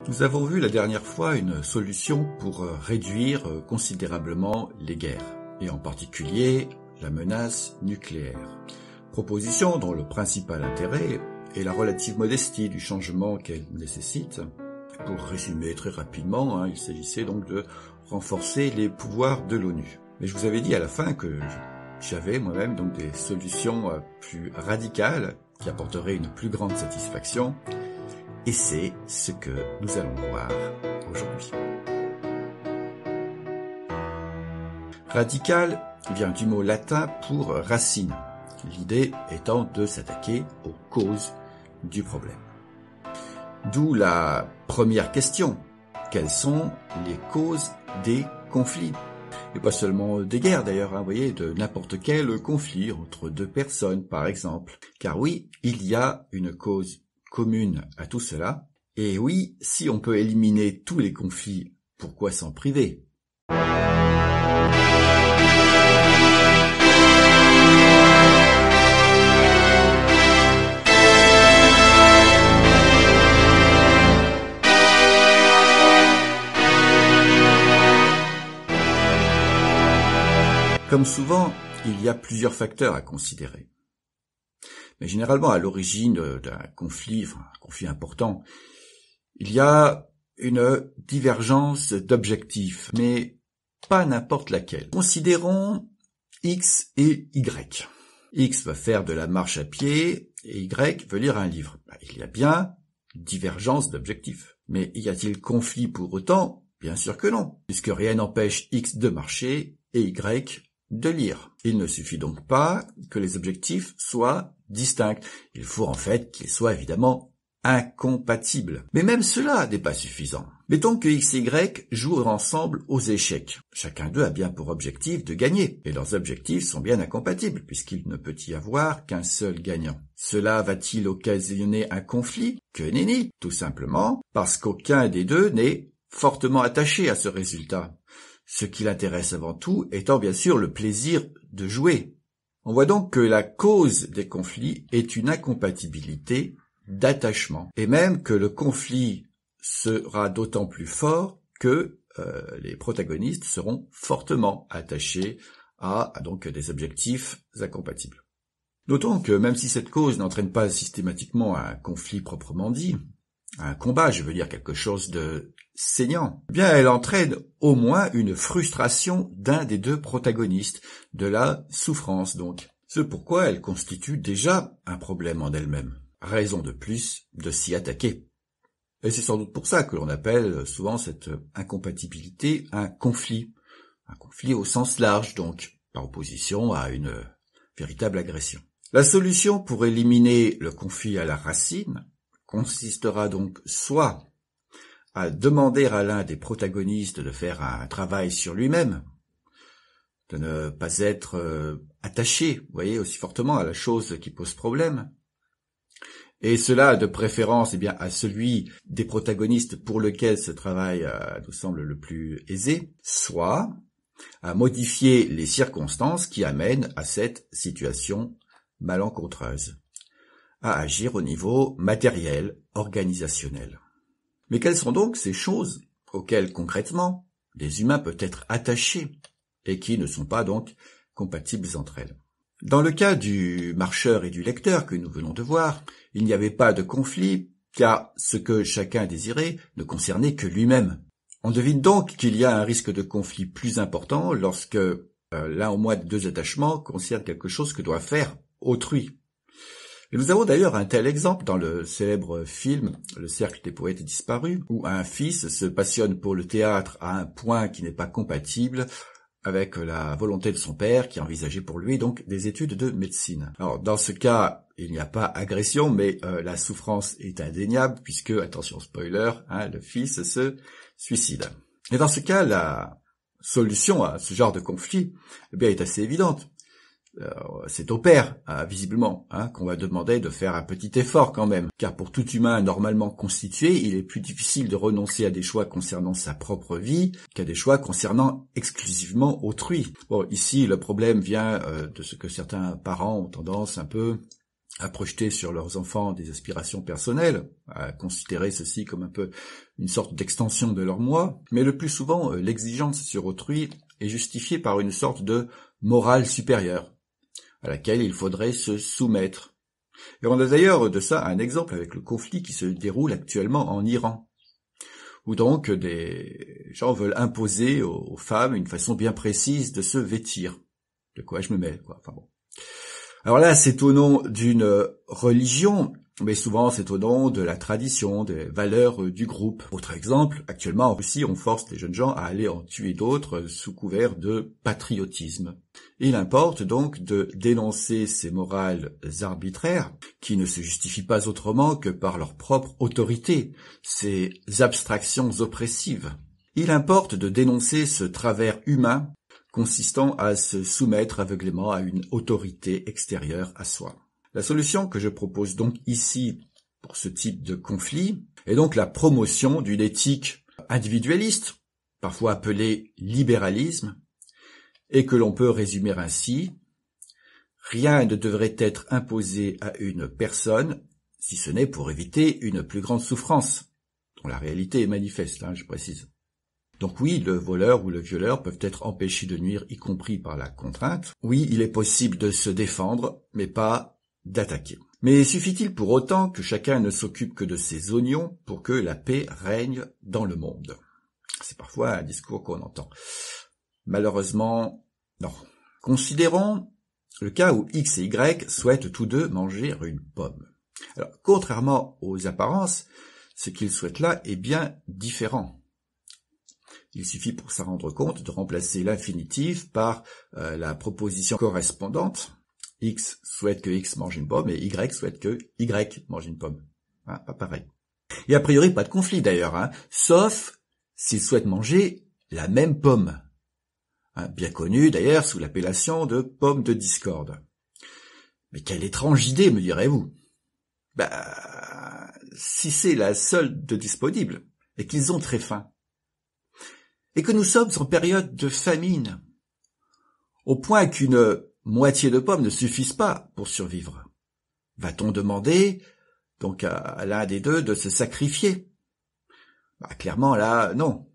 Nous avons vu la dernière fois une solution pour réduire considérablement les guerres, et en particulier la menace nucléaire. Proposition dont le principal intérêt est la relative modestie du changement qu'elle nécessite. Pour résumer très rapidement, il s'agissait donc de renforcer les pouvoirs de l'ONU. Mais je vous avais dit à la fin que j'avais moi-même donc des solutions plus radicales qui apporteraient une plus grande satisfaction. Et c'est ce que nous allons voir aujourd'hui. Radical vient du mot latin pour racine, l'idée étant de s'attaquer aux causes du problème. D'où la première question, quelles sont les causes des conflits ? Et pas seulement des guerres d'ailleurs, vous voyez, de n'importe quel conflit entre deux personnes par exemple. Car oui, il y a une cause commune à tout cela. Et oui, si on peut éliminer tous les conflits, pourquoi s'en priver ? Comme souvent, il y a plusieurs facteurs à considérer. Mais généralement, à l'origine d'un conflit, un conflit important, il y a une divergence d'objectifs, mais pas n'importe laquelle. Considérons X et Y. X va faire de la marche à pied et Y veut lire un livre. Il y a bien divergence d'objectifs. Mais y a-t-il conflit pour autant ? Bien sûr que non, puisque rien n'empêche X de marcher et Y de lire. Il ne suffit donc pas que les objectifs soient distincts. Il faut en fait qu'ils soient évidemment incompatibles. Mais même cela n'est pas suffisant. Mettons que X et Y jouent ensemble aux échecs. Chacun d'eux a bien pour objectif de gagner. Et leurs objectifs sont bien incompatibles, puisqu'il ne peut y avoir qu'un seul gagnant. Cela va-t-il occasionner un conflit ? Que nenni, tout simplement parce qu'aucun des deux n'est fortement attaché à ce résultat. Ce qui l'intéresse avant tout étant bien sûr le plaisir de jouer. On voit donc que la cause des conflits est une incompatibilité d'attachement, et même que le conflit sera d'autant plus fort que les protagonistes seront fortement attachés à donc des objectifs incompatibles. Notons que même si cette cause n'entraîne pas systématiquement un conflit proprement dit, un combat, je veux dire quelque chose de saignant, eh bien elle entraîne au moins une frustration d'un des deux protagonistes, de la souffrance donc. C'est pourquoi elle constitue déjà un problème en elle-même. Raison de plus de s'y attaquer. Et c'est sans doute pour ça que l'on appelle souvent cette incompatibilité un conflit. Un conflit au sens large donc, par opposition à une véritable agression. La solution pour éliminer le conflit à la racine consistera donc soit à demander à l'un des protagonistes de faire un travail sur lui-même, de ne pas être attaché, vous voyez, aussi fortement à la chose qui pose problème, et cela de préférence à celui des protagonistes pour lequel ce travail nous semble le plus aisé, soit à modifier les circonstances qui amènent à cette situation malencontreuse, à agir au niveau matériel, organisationnel. Mais quelles sont donc ces choses auxquelles concrètement les humains peuvent être attachés et qui ne sont pas donc compatibles entre elles ? Dans le cas du marcheur et du lecteur que nous venons de voir, il n'y avait pas de conflit car ce que chacun désirait ne concernait que lui-même. On devine donc qu'il y a un risque de conflit plus important lorsque l'un au moins des deux attachements concerne quelque chose que doit faire autrui. Et nous avons d'ailleurs un tel exemple dans le célèbre film Le Cercle des poètes disparus, où un fils se passionne pour le théâtre à un point qui n'est pas compatible avec la volonté de son père qui envisageait pour lui donc des études de médecine. Alors dans ce cas, il n'y a pas agression, mais la souffrance est indéniable puisque, attention spoiler, le fils se suicide. Et dans ce cas, la solution à ce genre de conflit est assez évidente. C'est au père, visiblement, qu'on va demander de faire un petit effort quand même. Car pour tout humain normalement constitué, il est plus difficile de renoncer à des choix concernant sa propre vie qu'à des choix concernant exclusivement autrui. Bon, ici, le problème vient de ce que certains parents ont tendance un peu à projeter sur leurs enfants des aspirations personnelles, à considérer ceci comme un peu une sorte d'extension de leur moi, mais le plus souvent, l'exigence sur autrui est justifiée par une sorte de morale supérieure, à laquelle il faudrait se soumettre. Et on a d'ailleurs de ça un exemple avec le conflit qui se déroule actuellement en Iran, où donc des gens veulent imposer aux femmes une façon bien précise de se vêtir. De quoi je me mêle, quoi. Enfin bon. Alors là, c'est au nom d'une religion, mais souvent c'est au nom de la tradition, des valeurs du groupe. Autre exemple, actuellement en Russie, on force les jeunes gens à aller en tuer d'autres sous couvert de patriotisme. Il importe donc de dénoncer ces morales arbitraires qui ne se justifient pas autrement que par leur propre autorité, ces abstractions oppressives. Il importe de dénoncer ce travers humain consistant à se soumettre aveuglément à une autorité extérieure à soi. La solution que je propose donc ici pour ce type de conflit est donc la promotion d'une éthique individualiste, parfois appelée libéralisme, et que l'on peut résumer ainsi: rien ne devrait être imposé à une personne, si ce n'est pour éviter une plus grande souffrance, dont la réalité est manifeste, je précise. Donc oui, le voleur ou le violeur peuvent être empêchés de nuire, y compris par la contrainte. Oui, il est possible de se défendre, mais pas d'attaquer. Mais suffit-il pour autant que chacun ne s'occupe que de ses oignons pour que la paix règne dans le monde? C'est parfois un discours qu'on entend. Malheureusement, non. Considérons le cas où X et Y souhaitent tous deux manger une pomme. Alors, contrairement aux apparences, ce qu'ils souhaitent là est bien différent. Il suffit pour s'en rendre compte de remplacer l'infinitif par la proposition correspondante. X souhaite que X mange une pomme et Y souhaite que Y mange une pomme. Pas pareil. Et a priori, pas de conflit d'ailleurs, sauf s'ils souhaitent manger la même pomme. Bien connue d'ailleurs sous l'appellation de pomme de discorde. Mais quelle étrange idée, me direz-vous? Si c'est la seule de disponible, et qu'ils ont très faim, et que nous sommes en période de famine, au point qu'une moitié de pommes ne suffisent pas pour survivre, va-t-on demander donc à l'un des deux de se sacrifier? Clairement là, non.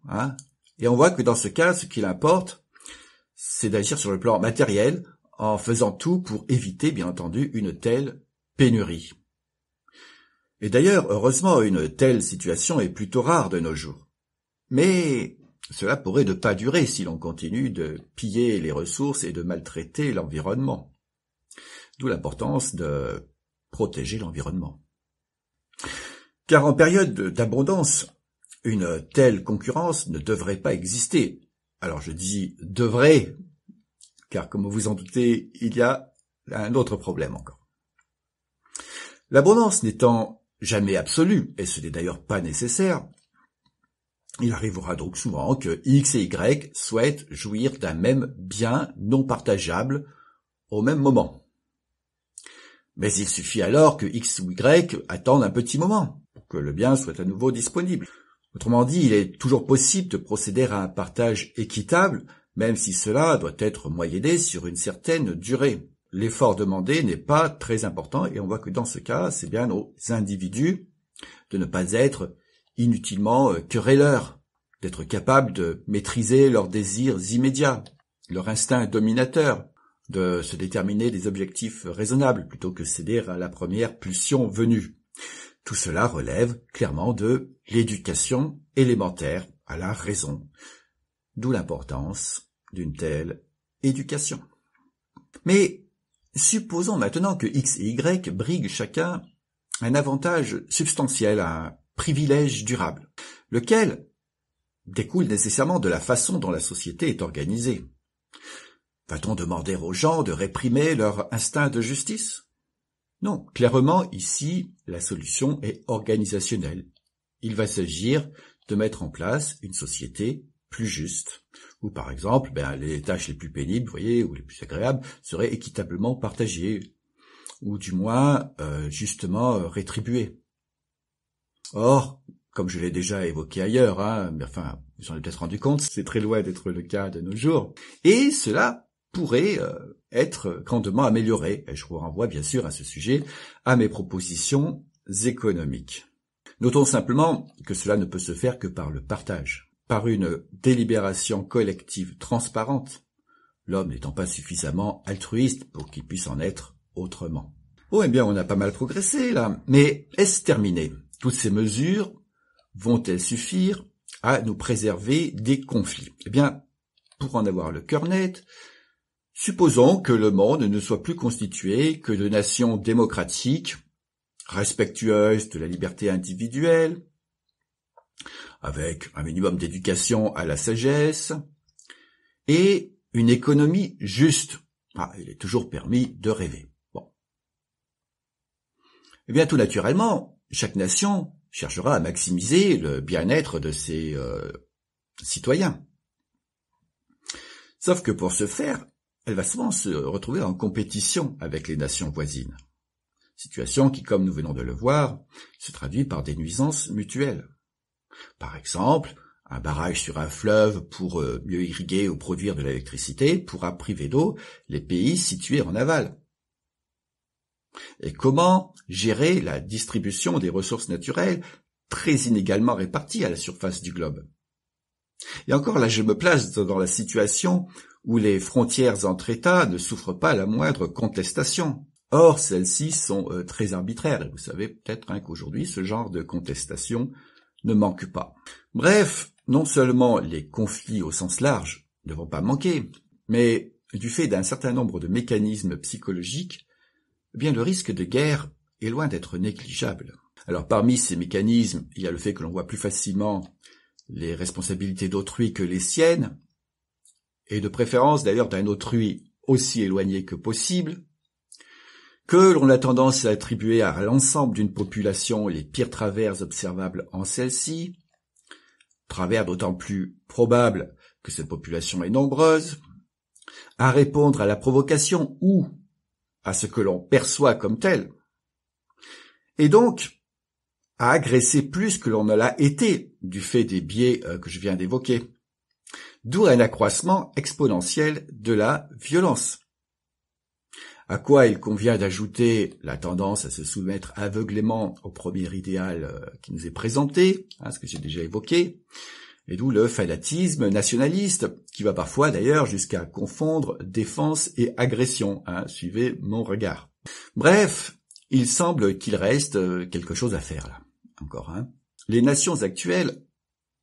Et on voit que dans ce cas, ce qu'il importe, c'est d'agir sur le plan matériel, en faisant tout pour éviter, bien entendu, une telle pénurie. Et d'ailleurs, heureusement, une telle situation est plutôt rare de nos jours. Mais cela pourrait ne pas durer si l'on continue de piller les ressources et de maltraiter l'environnement. D'où l'importance de protéger l'environnement. Car en période d'abondance, une telle concurrence ne devrait pas exister. Alors je dis devrait, car comme vous en doutez, il y a un autre problème encore. L'abondance n'étant jamais absolue, et ce n'est d'ailleurs pas nécessaire, il arrivera donc souvent que X et Y souhaitent jouir d'un même bien non partageable au même moment. Mais il suffit alors que X ou Y attendent un petit moment pour que le bien soit à nouveau disponible. Autrement dit, il est toujours possible de procéder à un partage équitable, même si cela doit être moyenné sur une certaine durée. L'effort demandé n'est pas très important et on voit que dans ce cas, c'est bien aux individus de ne pas être inutilement querelleurs, d'être capables de maîtriser leurs désirs immédiats, leur instinct dominateur, de se déterminer des objectifs raisonnables plutôt que céder à la première pulsion venue. Tout cela relève clairement de l'éducation élémentaire à la raison, d'où l'importance d'une telle éducation. Mais supposons maintenant que X et Y briguent chacun un avantage substantiel, un privilège durable, lequel découle nécessairement de la façon dont la société est organisée. Va-t-on demander aux gens de réprimer leur instinct de justice? Non, clairement, ici, la solution est organisationnelle. Il va s'agir de mettre en place une société plus juste, où par exemple, les tâches les plus pénibles, vous voyez, ou les plus agréables, seraient équitablement partagées, ou du moins, justement, rétribuées. Or, comme je l'ai déjà évoqué ailleurs, mais enfin, vous en avez peut-être rendu compte, c'est très loin d'être le cas de nos jours. Et cela pourrait être grandement améliorée. Et je vous renvoie bien sûr à ce sujet à mes propositions économiques. Notons simplement que cela ne peut se faire que par le partage, par une délibération collective transparente, l'homme n'étant pas suffisamment altruiste pour qu'il puisse en être autrement. Oh, eh bien, on a pas mal progressé, là. Mais est-ce terminé? Toutes ces mesures vont-elles suffire à nous préserver des conflits? Eh bien, pour en avoir le cœur net, supposons que le monde ne soit plus constitué que de nations démocratiques, respectueuses de la liberté individuelle, avec un minimum d'éducation à la sagesse, et une économie juste. Il est toujours permis de rêver. Bon. Eh bien, tout naturellement, chaque nation cherchera à maximiser le bien-être de ses citoyens. Sauf que pour ce faire, elle va souvent se retrouver en compétition avec les nations voisines. Situation qui, comme nous venons de le voir, se traduit par des nuisances mutuelles. Par exemple, un barrage sur un fleuve pour mieux irriguer ou produire de l'électricité pourra priver d'eau les pays situés en aval. Et comment gérer la distribution des ressources naturelles très inégalement réparties à la surface du globe? Et encore là, je me place dans la situation où les frontières entre États ne souffrent pas la moindre contestation. Or, celles-ci sont très arbitraires. Et vous savez peut-être qu'aujourd'hui, ce genre de contestation ne manque pas. Bref, non seulement les conflits au sens large ne vont pas manquer, mais du fait d'un certain nombre de mécanismes psychologiques, eh bien le risque de guerre est loin d'être négligeable. Alors parmi ces mécanismes, il y a le fait que l'on voit plus facilement les responsabilités d'autrui que les siennes, et de préférence d'ailleurs d'un autrui aussi éloigné que possible, que l'on a tendance à attribuer à l'ensemble d'une population les pires travers observables en celle-ci, travers d'autant plus probables que cette population est nombreuse, à répondre à la provocation ou à ce que l'on perçoit comme tel, et donc à agresser plus que l'on ne l'a été du fait des biais que je viens d'évoquer, d'où un accroissement exponentiel de la violence. À quoi il convient d'ajouter la tendance à se soumettre aveuglément au premier idéal qui nous est présenté, ce que j'ai déjà évoqué, et d'où le fanatisme nationaliste, qui va parfois d'ailleurs jusqu'à confondre défense et agression, suivez mon regard. Bref, il semble qu'il reste quelque chose à faire là, encore. Les nations actuelles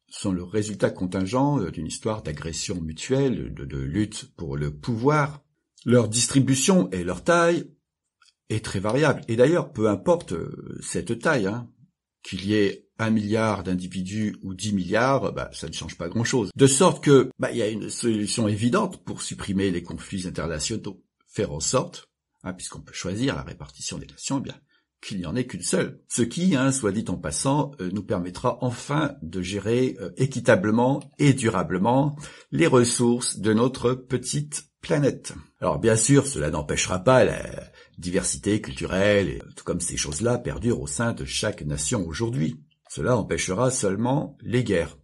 sont le résultat contingent d'une histoire d'agression mutuelle, de lutte pour le pouvoir. Leur distribution et leur taille est très variable. Et d'ailleurs, peu importe cette taille, qu'il y ait 1 milliard d'individus ou 10 milliards, ça ne change pas grand-chose. De sorte que, il y a une solution évidente pour supprimer les conflits internationaux. Faire en sorte, puisqu'on peut choisir la répartition des nations, qu'il n'y en ait qu'une seule. Ce qui, soit dit en passant, nous permettra enfin de gérer équitablement et durablement les ressources de notre petite planète. Alors bien sûr, cela n'empêchera pas la diversité culturelle, et tout comme ces choses-là perdurent au sein de chaque nation aujourd'hui. Cela empêchera seulement les guerres.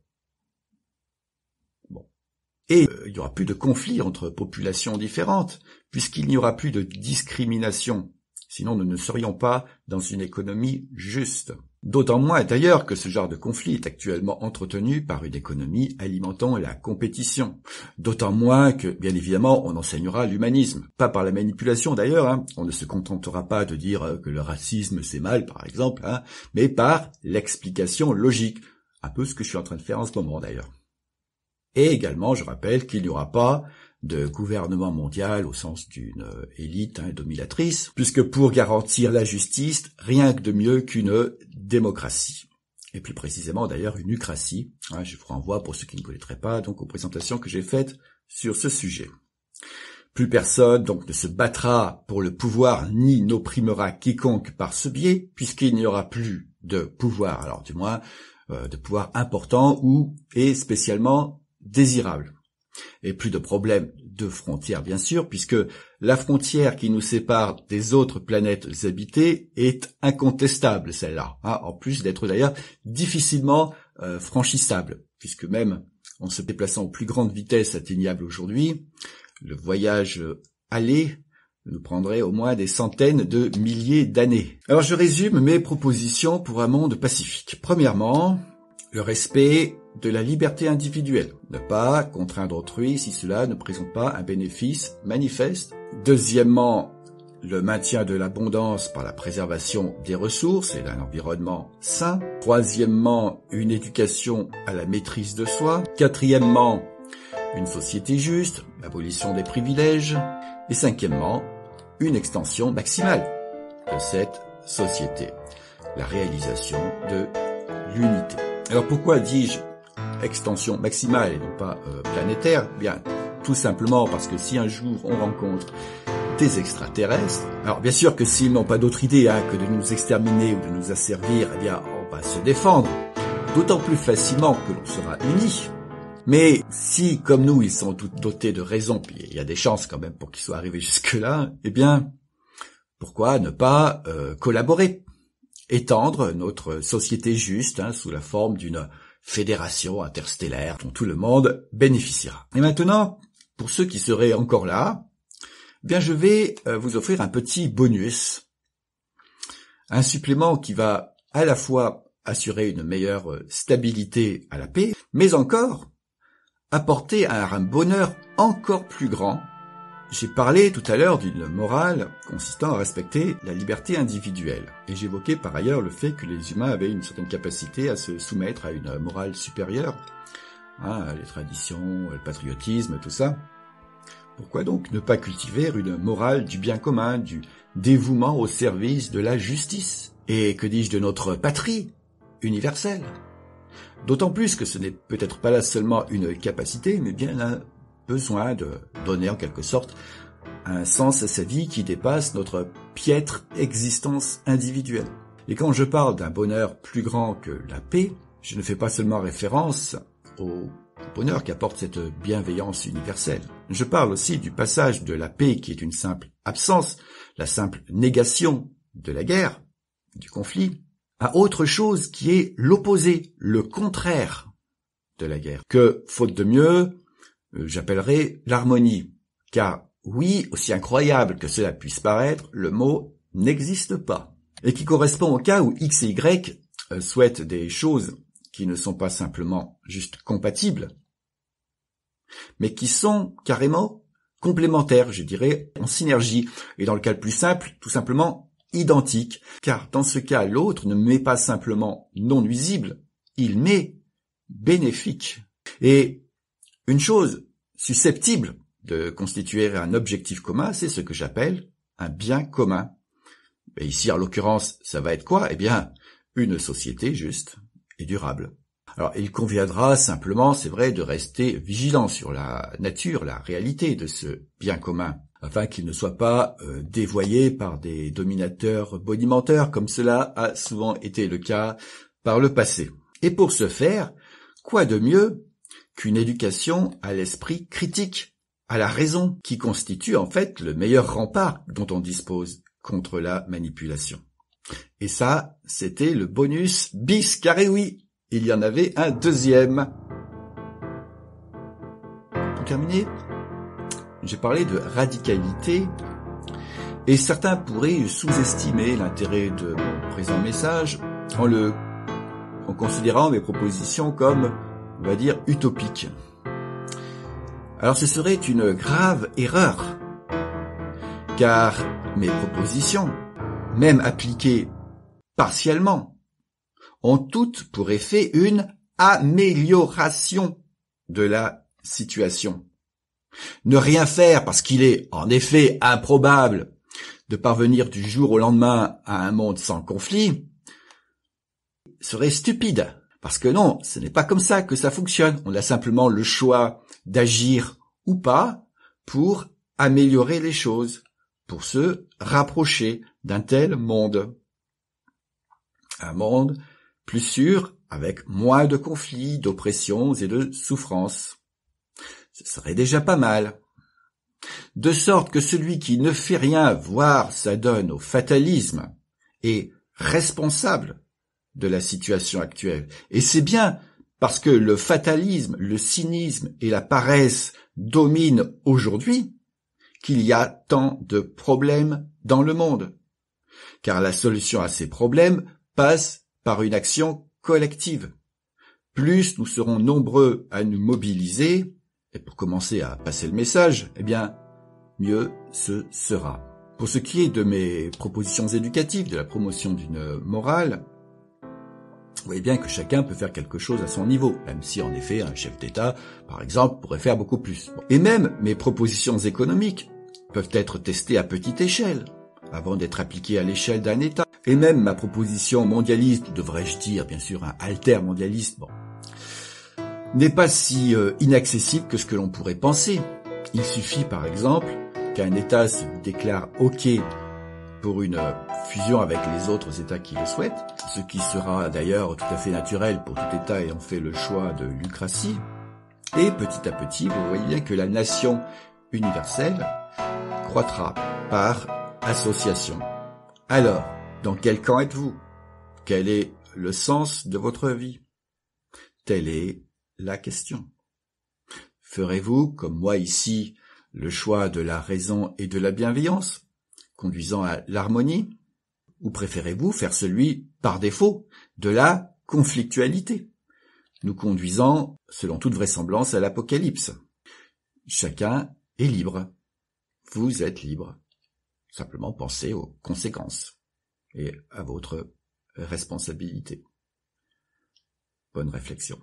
Et il n'y aura plus de conflits entre populations différentes, puisqu'il n'y aura plus de discrimination. Sinon, nous ne serions pas dans une économie juste. D'autant moins d'ailleurs que ce genre de conflit est actuellement entretenu par une économie alimentant la compétition. D'autant moins que, bien évidemment, on enseignera l'humanisme. Pas par la manipulation d'ailleurs, on ne se contentera pas de dire que le racisme c'est mal, par exemple, mais par l'explication logique. Un peu ce que je suis en train de faire en ce moment d'ailleurs. Et également, je rappelle qu'il n'y aura pas de gouvernement mondial au sens d'une élite dominatrice, puisque pour garantir la justice, rien que de mieux qu'une démocratie. Et plus précisément d'ailleurs une eucratie. Je vous renvoie pour ceux qui ne connaîtraient pas donc aux présentations que j'ai faites sur ce sujet. Plus personne donc ne se battra pour le pouvoir ni n'opprimera quiconque par ce biais, puisqu'il n'y aura plus de pouvoir, alors du moins de pouvoir important ou et spécialement désirable. Et plus de problème de frontières, bien sûr, puisque la frontière qui nous sépare des autres planètes habitées est incontestable, celle-là, en plus d'être d'ailleurs difficilement franchissable, puisque même en se déplaçant aux plus grandes vitesses atteignables aujourd'hui, le voyage aller nous prendrait au moins des centaines de milliers d'années. Alors je résume mes propositions pour un monde pacifique. Premièrement, le respect de la liberté individuelle. Ne pas contraindre autrui si cela ne présente pas un bénéfice manifeste. Deuxièmement, le maintien de l'abondance par la préservation des ressources et d'un environnement sain. Troisièmement, une éducation à la maîtrise de soi. Quatrièmement, une société juste, l'abolition des privilèges. Et cinquièmement, une extension maximale de cette société, la réalisation de l'unité. Alors pourquoi dis-je extension maximale et non pas planétaire? Bien, tout simplement parce que si un jour on rencontre des extraterrestres, alors bien sûr que s'ils n'ont pas d'autre idée que de nous exterminer ou de nous asservir, eh bien on va se défendre, d'autant plus facilement que l'on sera unis. Mais si, comme nous, ils sont dotés de raison, puis il y a des chances quand même pour qu'ils soient arrivés jusque-là, eh bien, pourquoi ne pas collaborer, étendre notre société juste sous la forme d'une fédération interstellaire dont tout le monde bénéficiera. Et maintenant, pour ceux qui seraient encore là, eh bien, je vais vous offrir un petit bonus, un supplément qui va à la fois assurer une meilleure stabilité à la paix, mais encore apporter un bonheur encore plus grand. J'ai parlé tout à l'heure d'une morale consistant à respecter la liberté individuelle. Et j'évoquais par ailleurs le fait que les humains avaient une certaine capacité à se soumettre à une morale supérieure, les traditions, le patriotisme, tout ça. Pourquoi donc ne pas cultiver une morale du bien commun, du dévouement au service de la justice? Et que dis-je de notre patrie universelle? D'autant plus que ce n'est peut-être pas là seulement une capacité, mais bien un besoin de donner en quelque sorte un sens à sa vie qui dépasse notre piètre existence individuelle. Et quand je parle d'un bonheur plus grand que la paix, je ne fais pas seulement référence au bonheur qu'apporte cette bienveillance universelle. Je parle aussi du passage de la paix qui est une simple absence, la simple négation de la guerre, du conflit, à autre chose qui est l'opposé, le contraire de la guerre, que, faute de mieux, j'appellerais l'harmonie. Car, oui, aussi incroyable que cela puisse paraître, le mot n'existe pas. Et qui correspond au cas où X et Y souhaitent des choses qui ne sont pas simplement juste compatibles, mais qui sont carrément complémentaires, je dirais, en synergie. Et dans le cas le plus simple, tout simplement identique, car dans ce cas, l'autre ne m'est pas simplement non nuisible, il m'est bénéfique. Et une chose susceptible de constituer un objectif commun, c'est ce que j'appelle un bien commun. Et ici, en l'occurrence, ça va être quoi? Eh bien, une société juste et durable. Alors, il conviendra simplement, c'est vrai, de rester vigilant sur la nature, la réalité de ce bien commun, afin qu'il ne soit pas dévoyé par des dominateurs bonimenteurs, comme cela a souvent été le cas par le passé. Et pour ce faire, quoi de mieux qu'une éducation à l'esprit critique, à la raison, qui constitue en fait le meilleur rempart dont on dispose contre la manipulation. Et ça, c'était le bonus bis, car oui, il y en avait un deuxième. Pour terminer, j'ai parlé de radicalité, et certains pourraient sous-estimer l'intérêt de mon présent message en considérant mes propositions comme, on va dire, utopiques. Alors ce serait une grave erreur, car mes propositions, même appliquées partiellement, ont toutes pour effet une amélioration de la situation. Ne rien faire parce qu'il est en effet improbable de parvenir du jour au lendemain à un monde sans conflit serait stupide. Parce que non, ce n'est pas comme ça que ça fonctionne. On a simplement le choix d'agir ou pas pour améliorer les choses, pour se rapprocher d'un tel monde. Un monde plus sûr, avec moins de conflits, d'oppressions et de souffrances. Ce serait déjà pas mal. De sorte que celui qui ne fait rien, voire s'adonne au fatalisme, est responsable de la situation actuelle. Et c'est bien parce que le fatalisme, le cynisme et la paresse dominent aujourd'hui qu'il y a tant de problèmes dans le monde. Car la solution à ces problèmes passe par une action collective. Plus nous serons nombreux à nous mobiliser, et pour commencer à passer le message, eh bien, mieux ce sera. Pour ce qui est de mes propositions éducatives, de la promotion d'une morale, vous voyez bien que chacun peut faire quelque chose à son niveau, même si en effet un chef d'État, par exemple, pourrait faire beaucoup plus. Et même mes propositions économiques peuvent être testées à petite échelle, avant d'être appliquées à l'échelle d'un État. Et même ma proposition mondialiste, ou devrais-je dire bien sûr un altermondialiste, n'est pas si inaccessible que ce que l'on pourrait penser. Il suffit par exemple qu'un État se déclare OK pour une fusion avec les autres États qui le souhaitent, ce qui sera d'ailleurs tout à fait naturel pour tout État ayant fait le choix de l'Ucratie. Et petit à petit, vous voyez bien que la nation universelle croîtra par association. Alors, dans quel camp êtes-vous? Quel est le sens de votre vie? Telle est la question. Ferez-vous, comme moi ici, le choix de la raison et de la bienveillance, conduisant à l'harmonie, ou préférez-vous faire celui, par défaut, de la conflictualité, nous conduisant, selon toute vraisemblance, à l'apocalypse? Chacun est libre. Vous êtes libre. Simplement pensez aux conséquences et à votre responsabilité. Bonne réflexion.